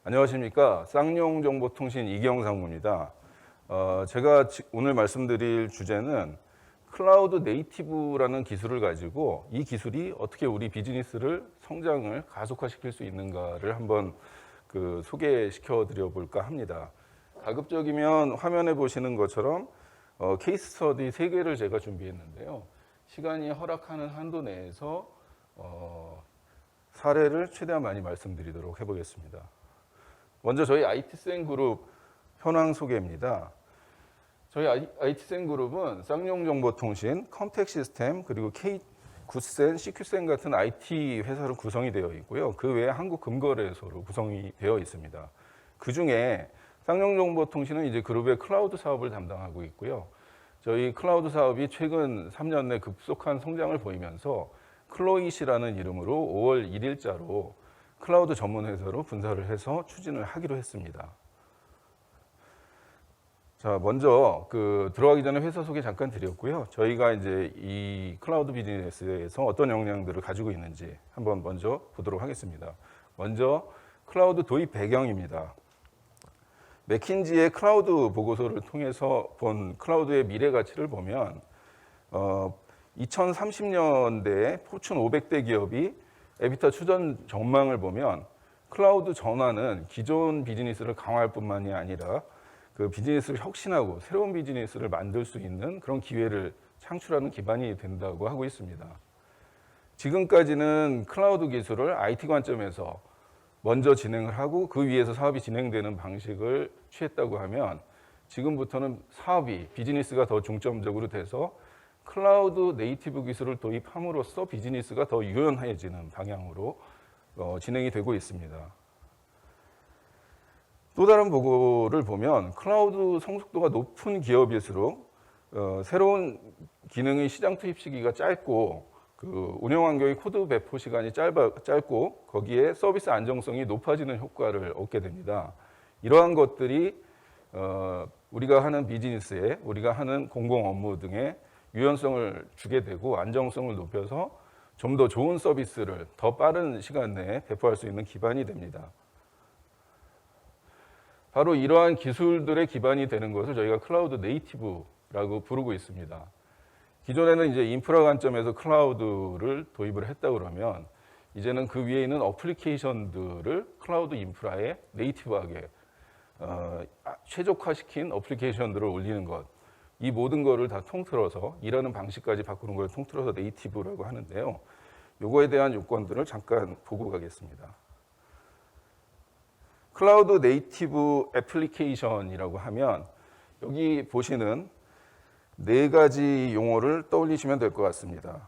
안녕하십니까. 쌍용정보통신 이기영 상무입니다. 제가 오늘 말씀드릴 주제는 클라우드 네이티브라는 기술을 가지고 이 기술이 어떻게 우리 비즈니스를 성장을 가속화시킬 수 있는가를 한번 소개시켜 드려 볼까 합니다. 가급적이면 화면에 보시는 것처럼 케이스 스터디 3개를 제가 준비했는데요. 시간이 허락하는 한도 내에서 사례를 최대한 많이 말씀드리도록 해보겠습니다. 먼저 저희 IT센 그룹 현황 소개입니다. 저희 IT센 그룹은 쌍용정보통신, 컴택시스템, 그리고 K굿센, CQ센 같은 IT 회사로 구성이 되어 있고요. 그 외에 한국금거래소로 구성이 되어 있습니다. 그 중에 쌍용정보통신은 이제 그룹의 클라우드 사업을 담당하고 있고요. 저희 클라우드 사업이 최근 3년 내 급속한 성장을 보이면서 클로잇이라는 이름으로 5월 1일자로 클라우드 전문 회사로 분사를 해서 추진을 하기로 했습니다. 자, 먼저 들어가기 전에 회사 소개 잠깐 드렸고요. 저희가 이제 이 클라우드 비즈니스에서 어떤 역량들을 가지고 있는지 한번 먼저 보도록 하겠습니다. 먼저 클라우드 도입 배경입니다. 맥킨지의 클라우드 보고서를 통해서 본 클라우드의 미래 가치를 보면 2030년대에 포춘 500대 기업이 에비타 추전 전망을 보면 클라우드 전환은 기존 비즈니스를 강화할 뿐만이 아니라 그 비즈니스를 혁신하고 새로운 비즈니스를 만들 수 있는 그런 기회를 창출하는 기반이 된다고 하고 있습니다. 지금까지는 클라우드 기술을 IT 관점에서 먼저 진행을 하고 그 위에서 사업이 진행되는 방식을 취했다고 하면 지금부터는 사업이 비즈니스가 더 중점적으로 돼서 클라우드 네이티브 기술을 도입함으로써 비즈니스가 더 유연해지는 방향으로 진행이 되고 있습니다. 또 다른 보고를 보면 클라우드 성숙도가 높은 기업일수록 새로운 기능의 시장 투입 시기가 짧고 운영 환경의 코드 배포 시간이 짧고 거기에 서비스 안정성이 높아지는 효과를 얻게 됩니다. 이러한 것들이 우리가 하는 비즈니스에 우리가 하는 공공 업무 등의 유연성을 주게 되고 안정성을 높여서 좀 더 좋은 서비스를 더 빠른 시간 내에 배포할 수 있는 기반이 됩니다. 바로 이러한 기술들의 기반이 되는 것을 저희가 클라우드 네이티브라고 부르고 있습니다. 기존에는 이제 인프라 관점에서 클라우드를 도입을 했다 그러면 이제는 그 위에 있는 어플리케이션들을 클라우드 인프라에 네이티브하게 최적화시킨 어플리케이션들을 올리는 것, 이 모든 거를 다 통틀어서 일하는 방식까지 바꾸는 걸 통틀어서 네이티브라고 하는데요. 요거에 대한 요건들을 잠깐 보고 가겠습니다. 클라우드 네이티브 애플리케이션이라고 하면 여기 보시는 4가지 용어를 떠올리시면 될 것 같습니다.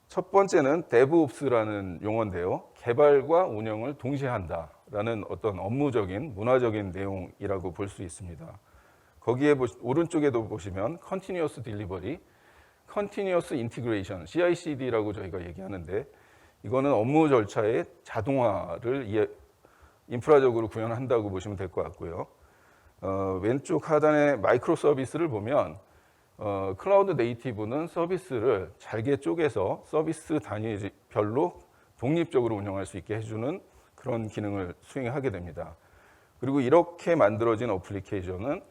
첫 번째는 DevOps라는 용어인데요. 개발과 운영을 동시에 한다라는 어떤 업무적인 문화적인 내용이라고 볼 수 있습니다. 거기에 오른쪽에도 보시면 Continuous Delivery, Continuous Integration, CI/CD라고 저희가 얘기하는데 이거는 업무 절차의 자동화를 인프라적으로 구현한다고 보시면 될 것 같고요. 왼쪽 하단에 마이크로 서비스를 보면 클라우드 네이티브는 서비스를 잘게 쪼개서 서비스 단위별로 독립적으로 운영할 수 있게 해주는 그런 기능을 수행하게 됩니다. 그리고 이렇게 만들어진 어플리케이션은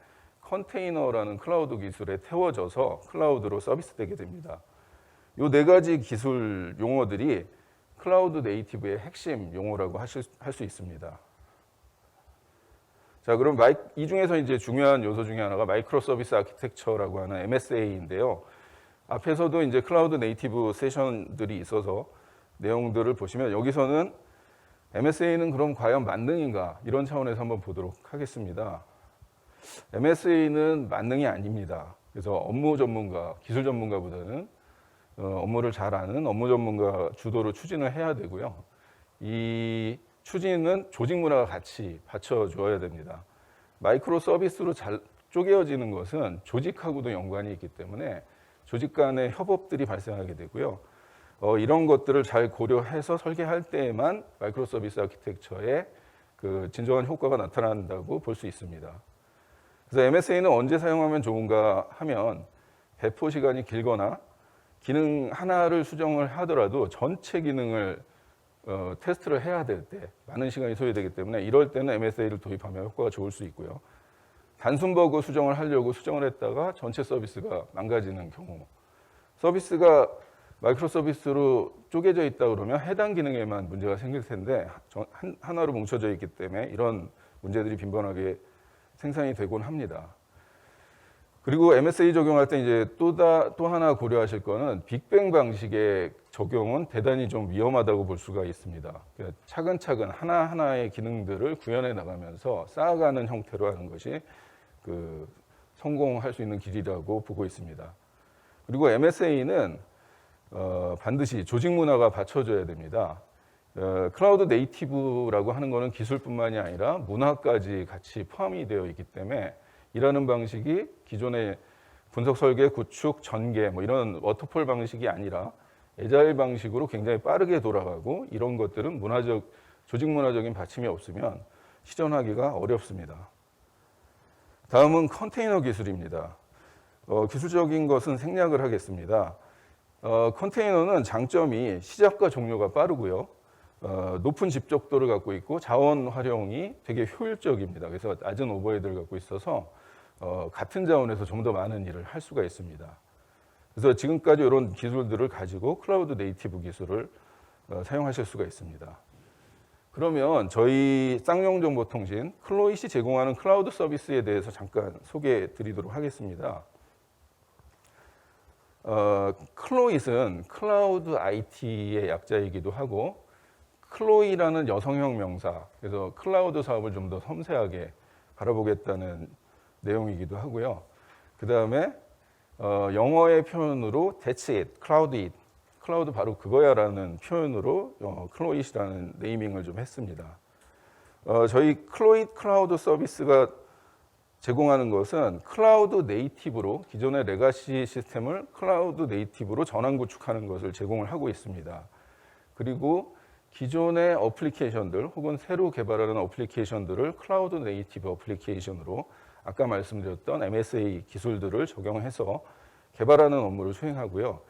컨테이너라는 클라우드 기술에 태워져서 클라우드로 서비스되게 됩니다. 이 4가지 기술 용어들이 클라우드 네이티브의 핵심 용어라고 할 수 있습니다. 자, 그럼 이 중에서 이제 중요한 요소 중에 하나가 마이크로 서비스 아키텍처라고 하는 MSA인데요. 앞에서도 이제 클라우드 네이티브 세션들이 있어서 내용들을 보시면 여기서는 MSA는 그럼 과연 만능인가? 이런 차원에서 한번 보도록 하겠습니다. MSA는 만능이 아닙니다. 그래서 업무 전문가, 기술 전문가보다는 업무를 잘 아는 업무 전문가 주도로 추진을 해야 되고요. 이 추진은 조직 문화가 같이 받쳐줘야 됩니다. 마이크로 서비스로 잘 쪼개어지는 것은 조직하고도 연관이 있기 때문에 조직 간의 협업들이 발생하게 되고요. 이런 것들을 잘 고려해서 설계할 때에만 마이크로 서비스 아키텍처의 진정한 효과가 나타난다고 볼 수 있습니다. 그래서 MSA는 언제 사용하면 좋은가 하면 배포 시간이 길거나 기능 하나를 수정을 하더라도 전체 기능을 테스트를 해야 될 때 많은 시간이 소요되기 때문에 이럴 때는 MSA를 도입하면 효과가 좋을 수 있고요. 단순 버그 수정을 하려고 수정을 했다가 전체 서비스가 망가지는 경우, 서비스가 마이크로 서비스로 쪼개져 있다 그러면 해당 기능에만 문제가 생길 텐데 하나로 뭉쳐져 있기 때문에 이런 문제들이 빈번하게 생산이 되곤 합니다. 그리고 MSA 적용할 때 이제 또 하나 고려하실 거는 빅뱅 방식의 적용은 대단히 좀 위험하다고 볼 수가 있습니다. 그러니까 차근차근 하나하나의 기능들을 구현해 나가면서 쌓아가는 형태로 하는 것이 성공할 수 있는 길이라고 보고 있습니다. 그리고 MSA는 반드시 조직 문화가 받쳐줘야 됩니다. 클라우드 네이티브라고 하는 것은 기술뿐만이 아니라 문화까지 같이 포함이 되어 있기 때문에 일하는 방식이 기존의 분석 설계, 구축, 전개 뭐 이런 워터폴 방식이 아니라 애자일 방식으로 굉장히 빠르게 돌아가고 이런 것들은 조직 문화적인 받침이 없으면 실현하기가 어렵습니다. 다음은 컨테이너 기술입니다. 기술적인 것은 생략을 하겠습니다. 컨테이너는 장점이 시작과 종료가 빠르고요. 높은 집적도를 갖고 있고 자원 활용이 되게 효율적입니다. 그래서 낮은 오버헤드를 갖고 있어서 같은 자원에서 좀 더 많은 일을 할 수가 있습니다. 그래서 지금까지 이런 기술들을 가지고 클라우드 네이티브 기술을 사용하실 수가 있습니다. 그러면 저희 쌍용정보통신 클로잇이 제공하는 클라우드 서비스에 대해서 잠깐 소개해 드리도록 하겠습니다. 클로잇은 클라우드 IT의 약자이기도 하고 클로이라는 여성형 명사, 그래서 클라우드 사업을 좀 더 섬세하게 바라보겠다는 내용이기도 하고요. 그 다음에 영어의 표현으로 That's it, Cloud it, 클라우드 바로 그거야라는 표현으로 클로잇이라는 네이밍을 좀 했습니다. 저희 클로잇 클라우드 서비스가 제공하는 것은 클라우드 네이티브로 기존의 레가시 시스템을 클라우드 네이티브로 전환 구축하는 것을 제공을 하고 있습니다. 그리고 기존의 어플리케이션들 혹은 새로 개발하는 어플리케이션들을 클라우드 네이티브 어플리케이션으로 아까 말씀드렸던 MSA 기술들을 적용해서 개발하는 업무를 수행하고요.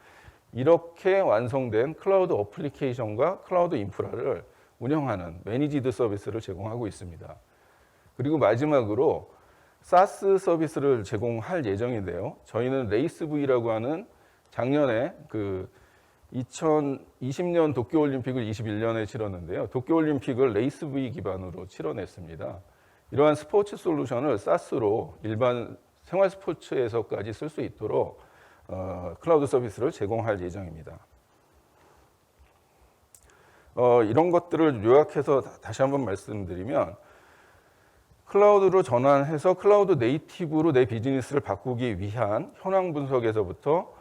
이렇게 완성된 클라우드 어플리케이션과 클라우드 인프라를 운영하는 매니지드 서비스를 제공하고 있습니다. 그리고 마지막으로 SaaS 서비스를 제공할 예정인데요. 저희는 레이스V라고 하는 작년에 2020년 도쿄올림픽을 21년에 치렀는데요. 도쿄올림픽을 레이스V 기반으로 치러냈습니다. 이러한 스포츠 솔루션을 SaaS로 일반 생활 스포츠에서까지 쓸 수 있도록 클라우드 서비스를 제공할 예정입니다. 이런 것들을 요약해서 다시 한번 말씀드리면 클라우드로 전환해서 클라우드 네이티브로 내 비즈니스를 바꾸기 위한 현황 분석에서부터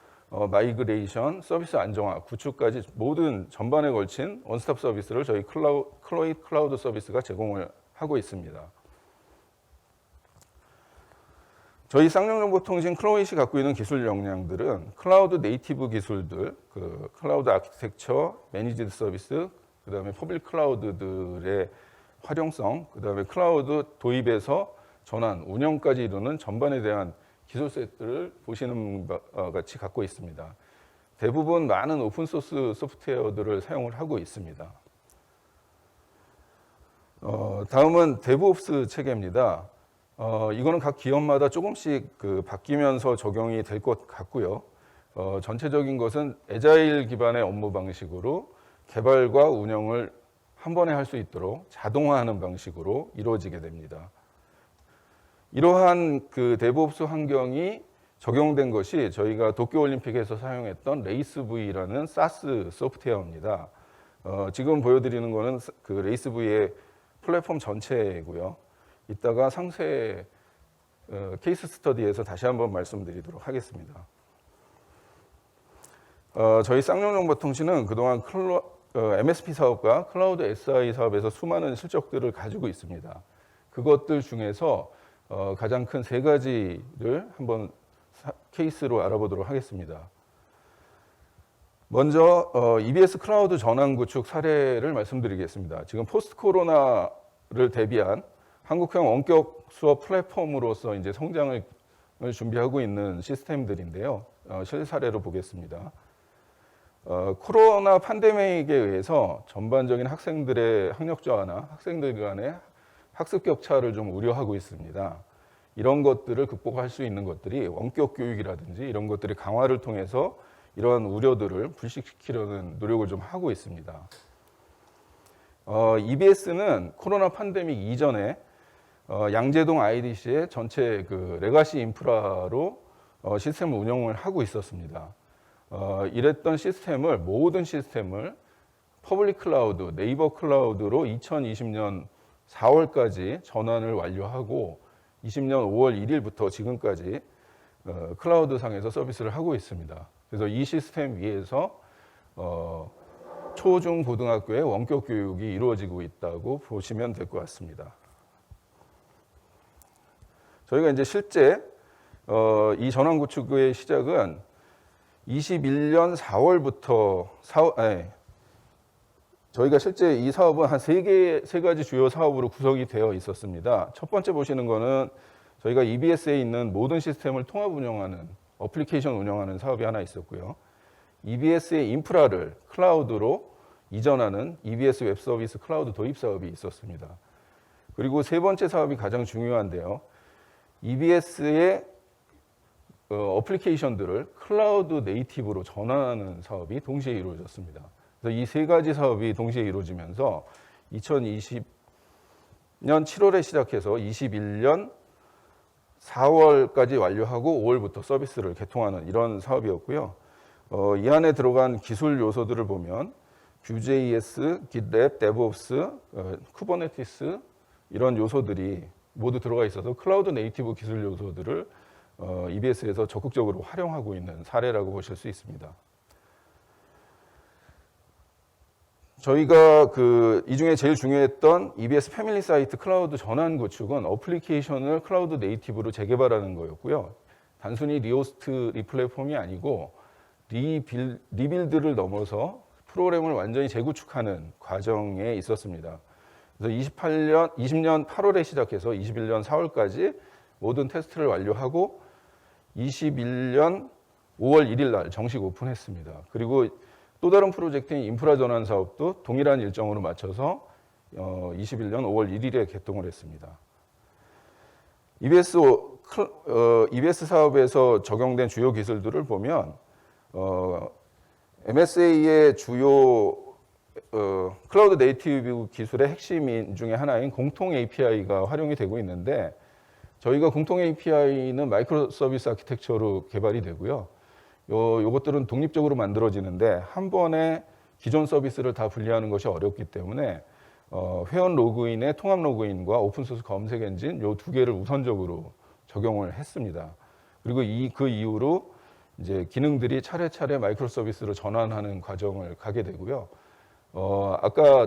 마이그레이션, 서비스 안정화, 구축까지 모든 전반에 걸친 원스톱 서비스를 저희 클로잇 클라우드 서비스가 제공을 하고 있습니다. 저희 쌍용정보통신 클로잇이 갖고 있는 기술 역량들은 클라우드 네이티브 기술들, 클라우드 아키텍처, 매니지드 서비스, 그 다음에 퍼블릭 클라우드들의 활용성, 그 다음에 클라우드 도입에서 전환, 운영까지 이루는 전반에 대한 기술 세트를 보시는 바 같이 갖고 있습니다. 대부분 많은 오픈소스 소프트웨어들을 사용을 하고 있습니다. 다음은 데브옵스 체계입니다. 이거는 각 기업마다 조금씩 바뀌면서 적용이 될 것 같고요. 전체적인 것은 애자일 기반의 업무 방식으로 개발과 운영을 한 번에 할 수 있도록 자동화하는 방식으로 이루어지게 됩니다. 이러한 데브옵스 환경이 적용된 것이 저희가 도쿄올림픽에서 사용했던 레이스V라는 SaaS 소프트웨어입니다. 지금 보여드리는 것은 레이스V의 플랫폼 전체이고요. 이따가 상세 케이스 스터디에서 다시 한번 말씀드리도록 하겠습니다. 저희 쌍용정보통신은 그동안 MSP 사업과 클라우드 SI 사업에서 수많은 실적들을 가지고 있습니다. 그것들 중에서 가장 큰 세 가지를 한번 케이스로 알아보도록 하겠습니다. 먼저 EBS 클라우드 전환 구축 사례를 말씀드리겠습니다. 지금 포스트 코로나를 대비한 한국형 원격 수업 플랫폼으로서 이제 성장을 준비하고 있는 시스템들인데요. 실사례로 보겠습니다. 코로나 팬데믹에 의해서 전반적인 학생들의 학력 저하나 학생들 간의 학습 격차를 좀 우려하고 있습니다. 이런 것들을 극복할 수 있는 것들이 원격 교육이라든지 이런 것들이 강화를 통해서 이러한 우려들을 불식시키려는 노력을 좀 하고 있습니다. EBS는 코로나 팬데믹 이전에 양재동 IDC의 전체 그 레가시 인프라로 시스템 운영을 하고 있었습니다. 이랬던 시스템을 모든 시스템을 퍼블릭 클라우드, 네이버 클라우드로 2020년 4월까지 전환을 완료하고 20년 5월 1일부터 지금까지 클라우드 상에서 서비스를 하고 있습니다. 그래서 이 시스템 위에서 초중 고등학교의 원격 교육이 이루어지고 있다고 보시면 될 것 같습니다. 저희가 이제 실제 이 전환 구축의 시작은 21년 4월부터 저희가 실제 이 사업은 한 세 가지 주요 사업으로 구성이 되어 있었습니다. 첫 번째 보시는 거는 저희가 EBS에 있는 모든 시스템을 통합 운영하는 어플리케이션 운영하는 사업이 하나 있었고요. EBS의 인프라를 클라우드로 이전하는 EBS 웹 서비스 클라우드 도입 사업이 있었습니다. 그리고 세 번째 사업이 가장 중요한데요. EBS의 어플리케이션들을 클라우드 네이티브로 전환하는 사업이 동시에 이루어졌습니다. 그래서 이 세 가지 사업이 동시에 이루어지면서 2020년 7월에 시작해서 21년 4월까지 완료하고 5월부터 서비스를 개통하는 이런 사업이었고요. 이 안에 들어간 기술 요소들을 보면 Vue.js, GitLab, DevOps, Kubernetes 이런 요소들이 모두 들어가 있어서 클라우드 네이티브 기술 요소들을 EBS에서 적극적으로 활용하고 있는 사례라고 보실 수 있습니다. 저희가 이 중에 제일 중요했던 EBS 패밀리 사이트 클라우드 전환 구축은 어플리케이션을 클라우드 네이티브로 재개발하는 거였고요. 단순히 리호스트 리플랫폼이 아니고 리빌드를 넘어서 프로그램을 완전히 재구축하는 과정에 있었습니다. 그래서 20년 8월에 시작해서 21년 4월까지 모든 테스트를 완료하고 21년 5월 1일 날 정식 오픈했습니다. 그리고 또 다른 프로젝트인 인프라 전환 사업도 동일한 일정으로 맞춰서 21년 5월 1일에 개통을 했습니다. EBS 사업에서 적용된 주요 기술들을 보면 MSA의 주요 클라우드 네이티브 기술의 핵심 중에 하나인 공통 API가 활용이 되고 있는데 저희가 공통 API는 마이크로 서비스 아키텍처로 개발이 되고요. 요것들은 독립적으로 만들어지는데 한 번에 기존 서비스를 다 분리하는 것이 어렵기 때문에 회원 로그인의 통합 로그인과 오픈소스 검색 엔진 요 두 개를 우선적으로 적용을 했습니다. 그리고 그 이후로 이제 기능들이 차례차례 마이크로 서비스로 전환하는 과정을 가게 되고요. 아까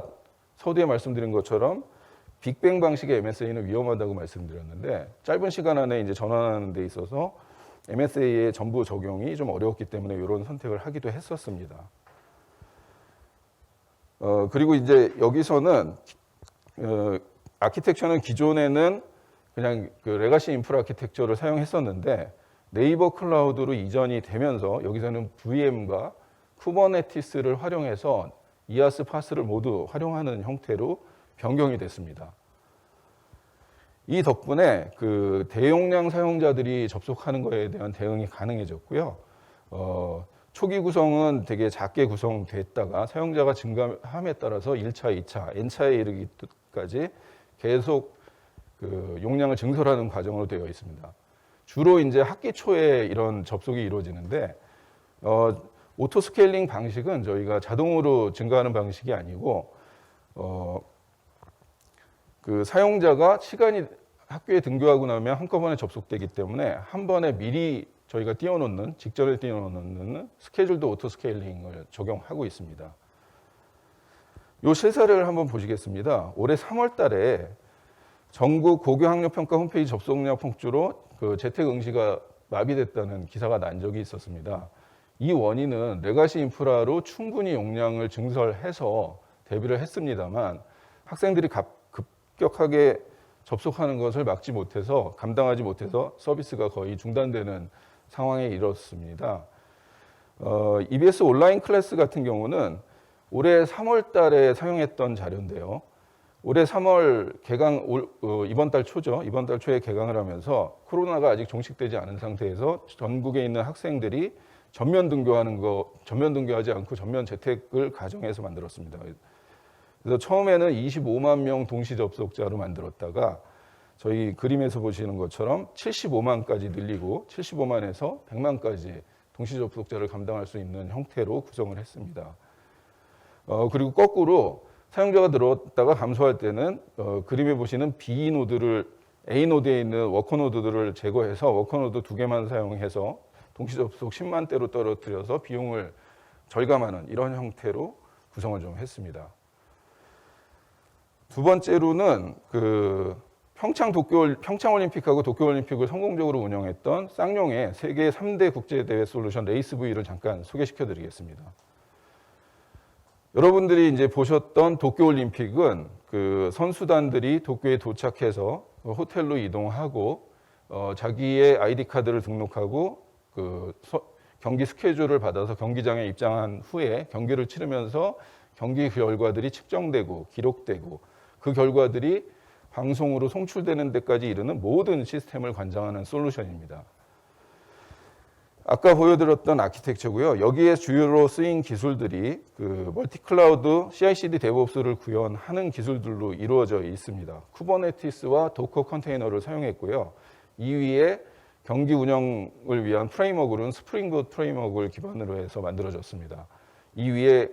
서두에 말씀드린 것처럼 빅뱅 방식의 MSA는 위험하다고 말씀드렸는데 짧은 시간 안에 이제 전환하는 데 있어서 MSA의 전부 적용이 좀 어려웠기 때문에 이런 선택을 하기도 했었습니다. 그리고 이제 여기서는 아키텍처는 기존에는 그냥 그 레가시 인프라 아키텍처를 사용했었는데 네이버 클라우드로 이전이 되면서 여기서는 VM과 쿠버네티스를 활용해서 이아스 파스를 모두 활용하는 형태로 변경이 됐습니다. 이 덕분에 그 대용량 사용자들이 접속하는 것에 대한 대응이 가능해졌고요. 초기 구성은 되게 작게 구성됐다가 사용자가 증가함에 따라서 1차, 2차, N차에 이르기까지 계속 그 용량을 증설하는 과정으로 되어 있습니다. 주로 이제 학기 초에 이런 접속이 이루어지는데 오토 스케일링 방식은 저희가 자동으로 증가하는 방식이 아니고 그 사용자가 시간이 학교에 등교하고 나면 한꺼번에 접속되기 때문에 한 번에 미리 저희가 직전에 띄워놓는 스케줄도 오토 스케일링을 적용하고 있습니다. 이 실사를 한번 보시겠습니다. 올해 3월 달에 전국 고교학력평가 홈페이지 접속량 폭주로 그 재택 응시가 마비됐다는 기사가 난 적이 있었습니다. 이 원인은 레가시 인프라로 충분히 용량을 증설해서 대비를 했습니다만 학생들이 급격하게 접속하는 것을 감당하지 못해서 서비스가 거의 중단되는 상황에 이르렀습니다. EBS 온라인 클래스 같은 경우는 올해 3월 달에 사용했던 자료인데요. 올해 3월 개강, 이번 달 초죠. 이번 달 초에 개강을 하면서 코로나가 아직 종식되지 않은 상태에서 전국에 있는 학생들이 전면 등교하지 않고 전면 재택을 가정해서 만들었습니다. 그래서 처음에는 25만 명 동시 접속자로 만들었다가 저희 그림에서 보시는 것처럼 75만까지 늘리고 75만에서 100만까지 동시 접속자를 감당할 수 있는 형태로 구성을 했습니다. 그리고 거꾸로 사용자가 늘었다가 감소할 때는 그림에 보시는 B 노드를 A 노드에 있는 워커 노드들을 제거해서 워커 노드 2개만 사용해서 동시 접속 10만 대로 떨어뜨려서 비용을 절감하는 이런 형태로 구성을 좀 했습니다. 두 번째로는 평창올림픽하고 도쿄올림픽을 성공적으로 운영했던 쌍용의 세계 3대 국제대회 솔루션 레이스V를 잠깐 소개시켜 드리겠습니다. 여러분들이 이제 보셨던 도쿄올림픽은 선수단들이 도쿄에 도착해서 호텔로 이동하고 자기의 아이디 카드를 등록하고 경기 스케줄을 받아서 경기장에 입장한 후에 경기를 치르면서 경기 결과들이 측정되고 기록되고 그 결과들이 방송으로 송출되는 데까지 이르는 모든 시스템을 관장하는 솔루션입니다. 아까 보여드렸던 아키텍처고요. 여기에 주요로 쓰인 기술들이 멀티클라우드 CI/CD DevOps를 구현하는 기술들로 이루어져 있습니다. 쿠버네티스와 도커 컨테이너를 사용했고요. 이 위에 경기 운영을 위한 프레임워크는 스프링보트 프레임워크를 기반으로 해서 만들어졌습니다. 이 위에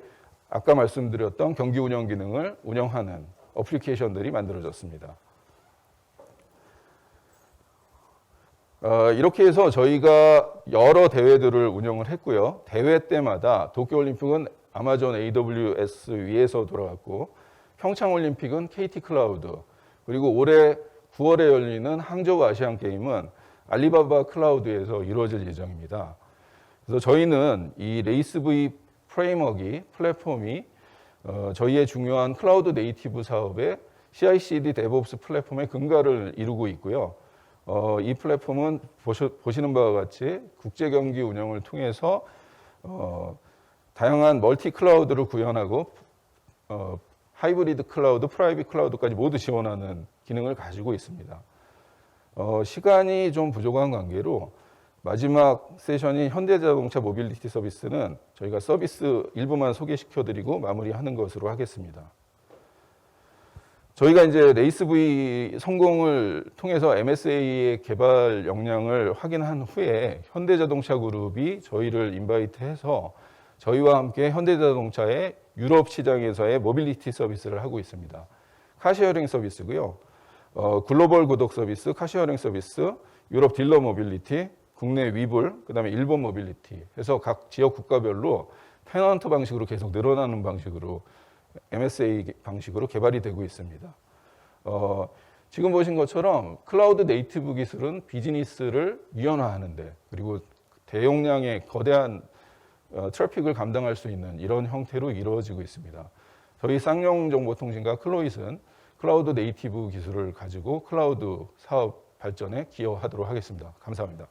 아까 말씀드렸던 경기 운영 기능을 운영하는 어플리케이션들이 만들어졌습니다. 이렇게 해서 저희가 여러 대회들을 운영을 했고요. 대회 때마다 도쿄올림픽은 아마존 AWS 위에서 돌아갔고 평창올림픽은 KT 클라우드 그리고 올해 9월에 열리는 항저우 아시안게임은 알리바바 클라우드에서 이루어질 예정입니다. 그래서 저희는 이 레이스V 플랫폼이 저희의 중요한 클라우드 네이티브 사업의 CI/CD DevOps 플랫폼의 근간을 이루고 있고요. 이 플랫폼은 보시는 바와 같이 국제 경기 운영을 통해서 다양한 멀티 클라우드를 구현하고 하이브리드 클라우드, 프라이빗 클라우드까지 모두 지원하는 기능을 가지고 있습니다. 시간이 좀 부족한 관계로 마지막 세션인 현대자동차 모빌리티 서비스는 저희가 서비스 일부만 소개시켜드리고 마무리하는 것으로 하겠습니다. 저희가 이제 레이스V 성공을 통해서 MSA의 개발 역량을 확인한 후에 현대자동차 그룹이 저희를 인바이트해서 저희와 함께 현대자동차의 유럽 시장에서의 모빌리티 서비스를 하고 있습니다. 카쉐어링 서비스고요. 글로벌 구독 서비스, 카쉐어링 서비스, 유럽 딜러 모빌리티, 국내 위불, 그다음에 일본 모빌리티 해서 각 지역 국가별로 테넌트 방식으로 계속 늘어나는 방식으로 MSA 방식으로 개발이 되고 있습니다. 지금 보신 것처럼 클라우드 네이티브 기술은 비즈니스를 유연화하는데 그리고 대용량의 거대한 트래픽을 감당할 수 있는 이런 형태로 이루어지고 있습니다. 저희 쌍용정보통신과 클로잇은 클라우드 네이티브 기술을 가지고 클라우드 사업 발전에 기여하도록 하겠습니다. 감사합니다.